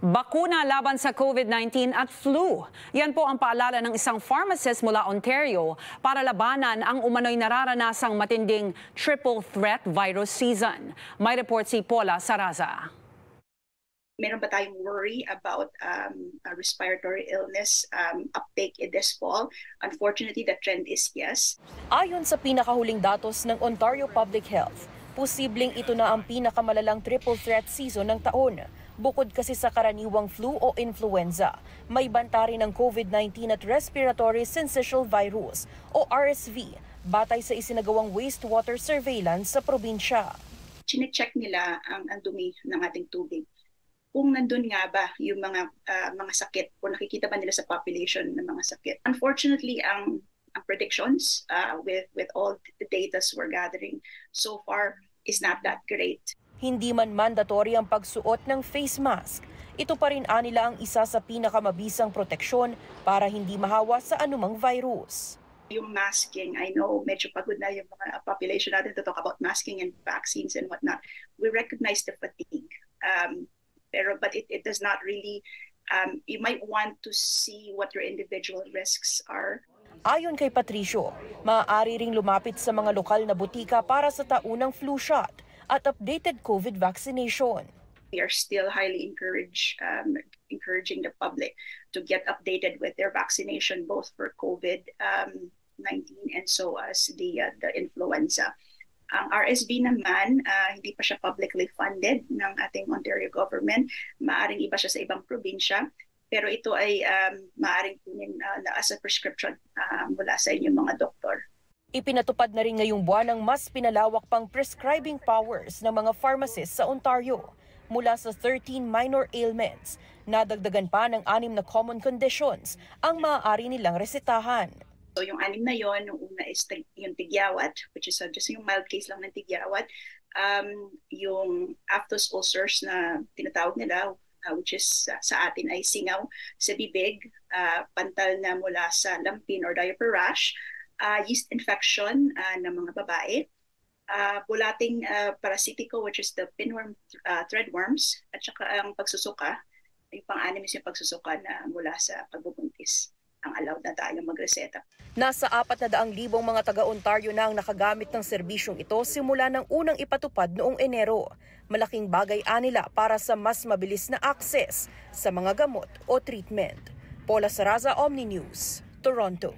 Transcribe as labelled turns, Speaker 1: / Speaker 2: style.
Speaker 1: Bakuna laban sa COVID-19 at flu. Yan po ang paalala ng isang pharmacist mula Ontario para labanan ang umano'y nararanasang matinding triple threat virus season. May report si Paula Saraza.
Speaker 2: Meron ba tayong worry about a respiratory illness uptake in this fall? Unfortunately, the trend is yes.
Speaker 3: Ayon sa pinakahuling datos ng Ontario Public Health, posibleng ito na ang pinakamalalang triple threat season ng taon. Bukod kasi sa karaniwang flu o influenza, may banta rin ng COVID-19 at respiratory syncytial virus o RSV, batay sa isinagawang wastewater surveillance sa probinsya.
Speaker 2: Chine-check nila ang dumi ng ating tubig. Kung nandun nga ba yung mga sakit, kung nakikita ba nila sa population ng mga sakit. Unfortunately, ang predictions with all the data we're gathering so far is not that great.
Speaker 3: Hindi man mandatory ang pagsuot ng face mask, ito pa rin anila ang isa sa pinakamabisang proteksyon para hindi mahawa sa anumang virus.
Speaker 2: Yung masking, I know medyo pagod na yung mga population natin to talk about masking and vaccines and whatnot. We recognize the fatigue, but it does not really, you might want to see what your individual risks are.
Speaker 3: Ayon kay Patricio, maaari ring lumapit sa mga lokal na butika para sa taunang flu shot at updated COVID vaccination.
Speaker 2: We are still highly encouraging the public to get updated with their vaccination, both for COVID-19 and so as the influenza. Ang RSV naman, hindi pa siya publicly funded ng ating Ontario government. Maaring iba siya sa ibang probinsya. Pero ito ay maaaring kunin as a prescription mula sa inyong mga doktor.
Speaker 3: Ipinatupad na rin ngayong buwan ang mas pinalawak pang prescribing powers ng mga pharmacists sa Ontario. Mula sa 13 minor ailments, nadagdagan pa ng 6 na common conditions ang maaari nilang resetahan.
Speaker 2: So yung 6 na yon, yung una is yung tigyawat, which is just yung mild case lang ng tigyawat. Yung aphthous ulcers na tinatawag nila, which is sa atin ay singaw sa bibig, pantal na mula sa lampin or diaper rash, yeast infection ng mga babae, bulating parasitiko, which is the pinworm, threadworms, at saka ang pagsusuka, yung pang-anim is yung pagsusuka na mula sa pagbubuntis. Ang allowed na tayo magreseta.
Speaker 3: Nasa 400,000 mga taga-Ontario na ang nakagamit ng serbisyong ito simula ng unang ipatupad noong Enero. Malaking bagay anila para sa mas mabilis na access sa mga gamot o treatment. Paula Saraza, Omni News, Toronto.